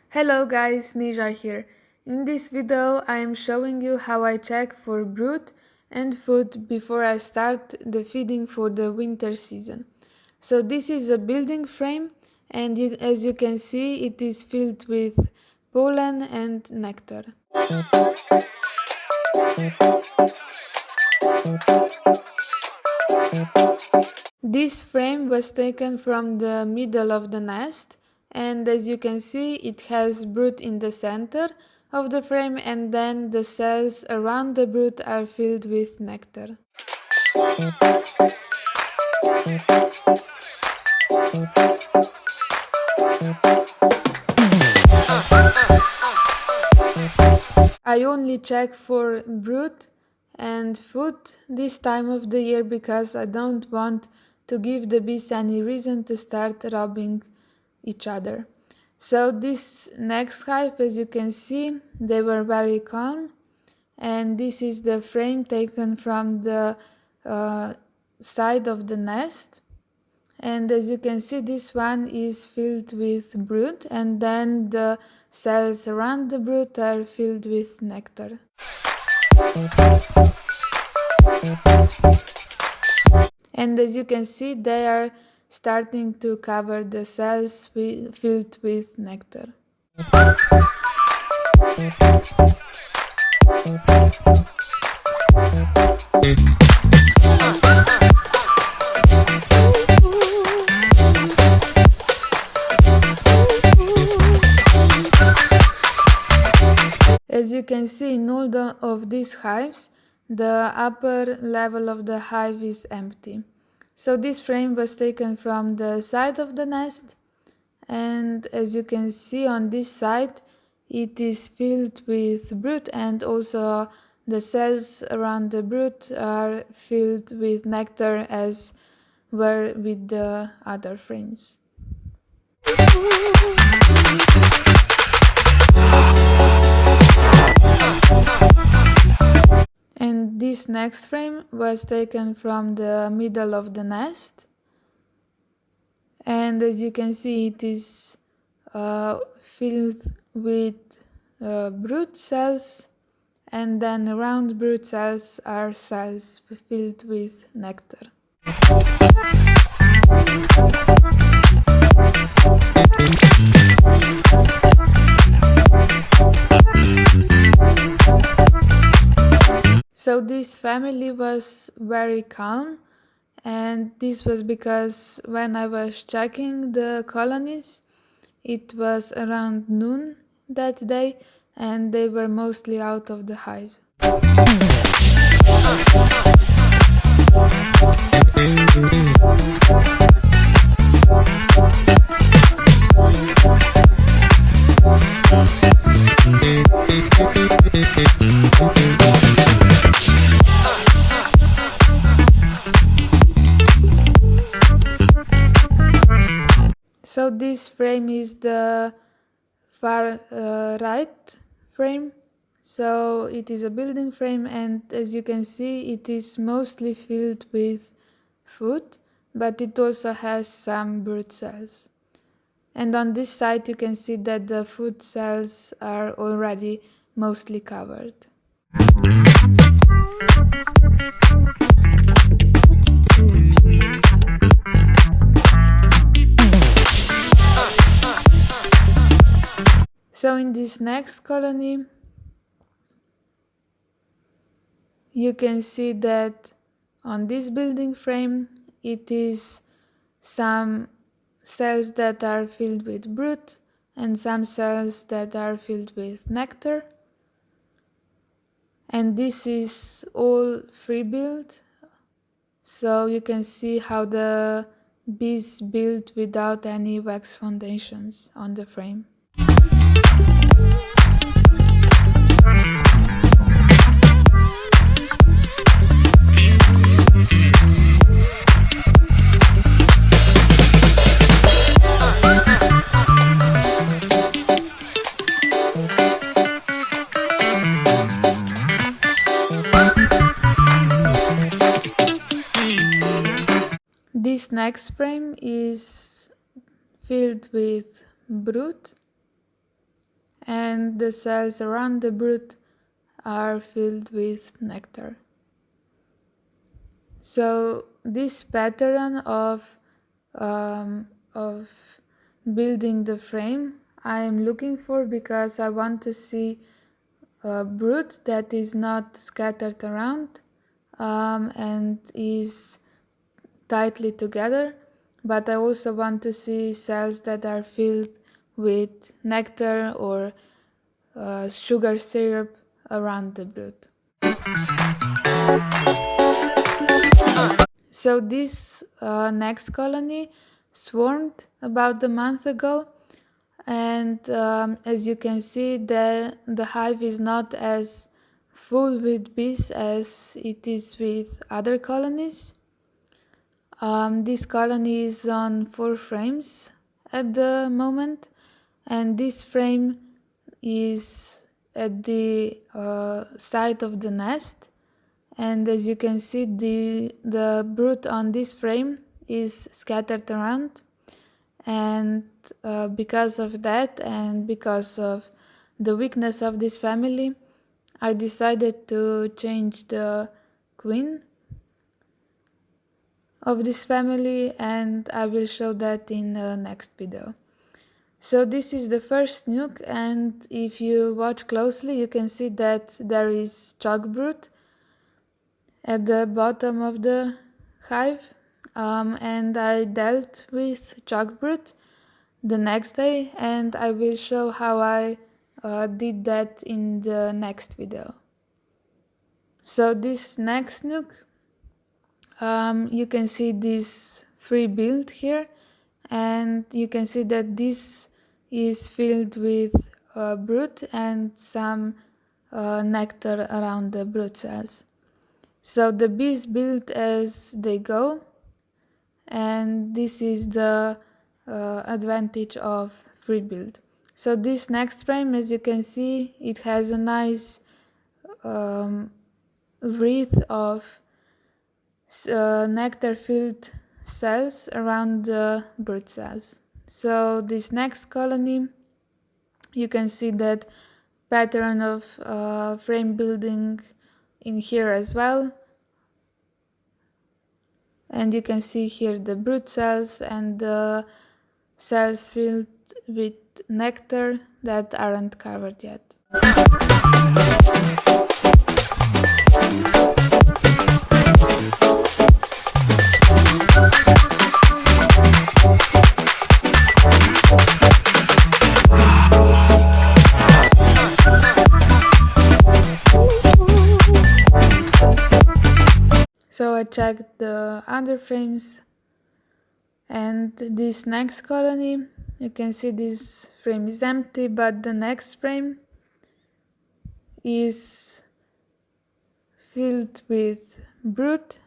Hello guys, Nija here. In this video I am showing you how I check for brood and food before I start the feeding for the winter season. So this is a building frame and as you can see it is filled with pollen and nectar. This frame was taken from the middle of the nest, and as you can see it has brood in the center of the frame, and then the cells around the brood are filled with nectar. I only check for brood and food this time of the year because I don't want to give the bees any reason to start robbing each other. So this next hive, as you can see, they were very calm, and this is the frame taken from the side of the nest. And as you can see, this one is filled with brood, and then the cells around the brood are filled with nectar. And as you can see, they are starting to cover the cells filled with nectar. As you can see, in all of these hives, the upper level of the hive is empty. So this frame was taken from the side of the nest, and as you can see on this side, it is filled with brood, and also the cells around the brood are filled with nectar as were with the other frames. And this next frame was taken from the middle of the nest, and as you can see it is filled with brood cells, and then around brood cells are cells filled with nectar. So this family was very calm, and this was because when I was checking the colonies, it was around noon that day and they were mostly out of the hive. So this frame is the far right frame. So it is a building frame, and as you can see it is mostly filled with food, but it also has some brood cells. And on this side you can see that the food cells are already mostly covered. So in this next colony, you can see that on this building frame, it is some cells that are filled with brood and some cells that are filled with nectar. And this is all free build, so you can see how the bees build without any wax foundations on the frame. This next frame is filled with brood, and the cells around the brood are filled with nectar. So this pattern of building the frame I am looking for because I want to see a brood that is not scattered around and is tightly together, but I also want to see cells that are filled with nectar or sugar syrup around the brood. So this next colony swarmed about a month ago, and as you can see, the hive is not as full with bees as it is with other colonies. This colony is on 4 frames at the moment, and this frame is at the side of the nest, and as you can see, the brood on this frame is scattered around, and because of that and because of the weakness of this family, I decided to change the queen of this family, and I will show that in the next video. So this is the first nuke, and if you watch closely you can see that there is chalk brood at the bottom of the hive, and I dealt with chalk brood the next day, and I will show how I did that in the next video. So this next nuke, you can see this free build here, and you can see that this is filled with brood and some nectar around the brood cells. So the bees build as they go, and this is the advantage of free build. So this next frame, as you can see, it has a nice wreath of nectar filled cells around the brood cells. So this next colony, you can see that pattern of frame building in here as well, and you can see here the brood cells and the cells filled with nectar that aren't covered yet. So I checked the other frames, and this next colony, you can see this frame is empty, but the next frame is filled with brood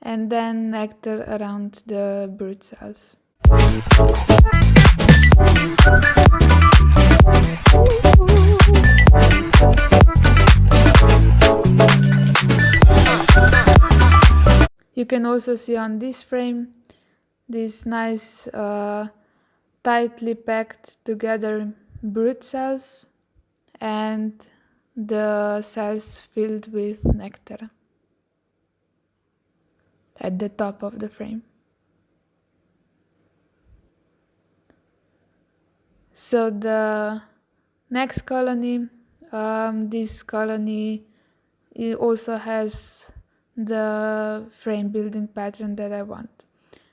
and then nectar around the brood cells. You can also see on this frame this nice tightly packed together brood cells and the cells filled with nectar at the top of the frame. So the next colony, this colony, it also has the frame building pattern that I want.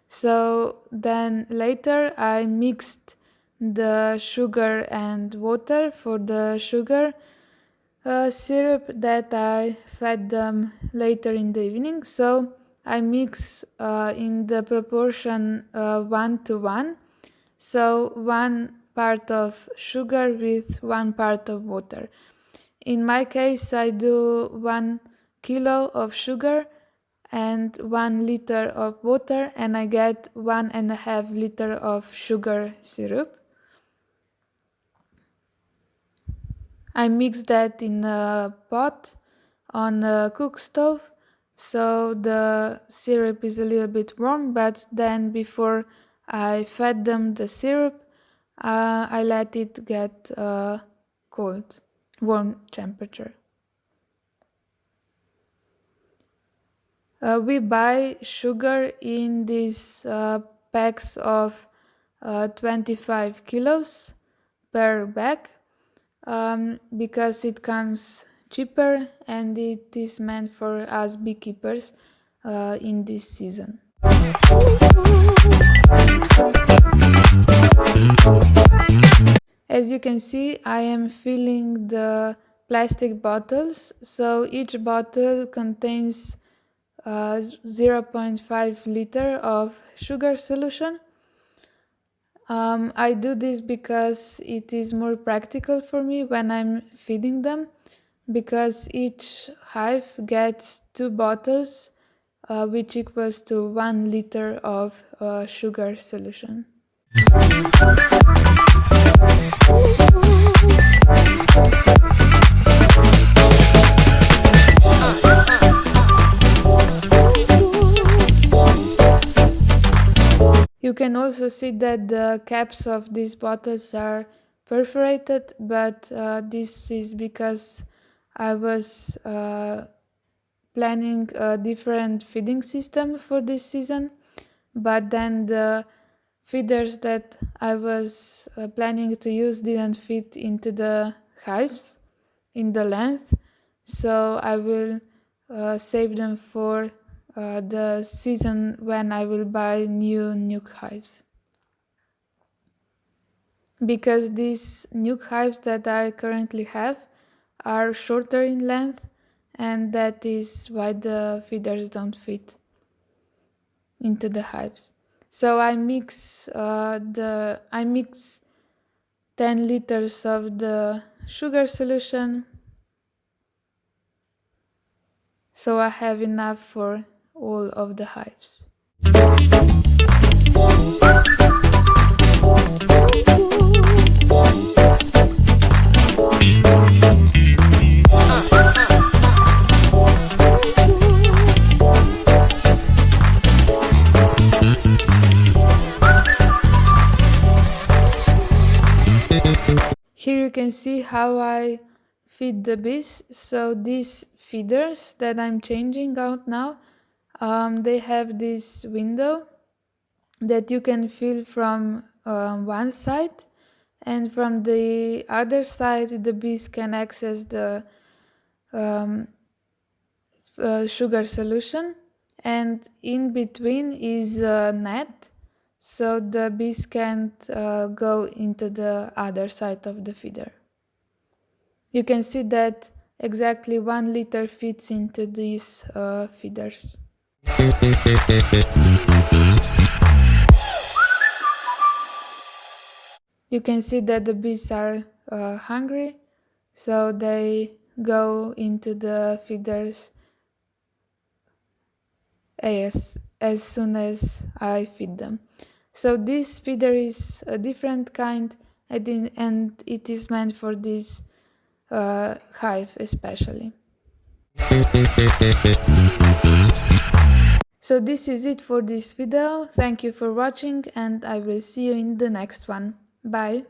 So then later I mixed the sugar and water for the sugar syrup that I fed them later in the evening. So I mix in the proportion 1:1. So 1 part of sugar with 1 part of water. In my case, I do 1 kilo of sugar and 1 liter of water, and I get 1.5 liter of sugar syrup. I mix that in a pot on a cook stove, so the syrup is a little bit warm, but then before I fed them the syrup, I let it get cold, warm temperature. We buy sugar in these packs of 25 kilos per bag because it comes cheaper and it is meant for us beekeepers in this season. As you can see, I am filling the plastic bottles, so each bottle contains 0.5 liter of sugar solution. I do this because it is more practical for me when I'm feeding them, because each hive gets 2 bottles, which equals to 1 liter of sugar solution. You can also see that the caps of these bottles are perforated, but this is because I was planning a different feeding system for this season, but then the feeders that I was planning to use didn't fit into the hives in the length, so I will save them for the season when I will buy new nuke hives. Because these nuke hives that I currently have are shorter in length, and that is why the feeders don't fit into the hives. So I mix 10 liters of the sugar solution, so I have enough for all of the hives. Here you can see how I feed the bees. So these feeders that I'm changing out now, they have this window that you can fill from one side, and from the other side the bees can access the sugar solution, and in between is a net, so the bees can't go into the other side of the feeder. You can see that exactly 1 liter fits into these feeders. You can see that the bees are hungry, so they go into the feeders as soon as I feed them. So this feeder is a different kind, and it is meant for this hive especially. So this is it for this video. Thank you for watching, and I will see you in the next one. Bye!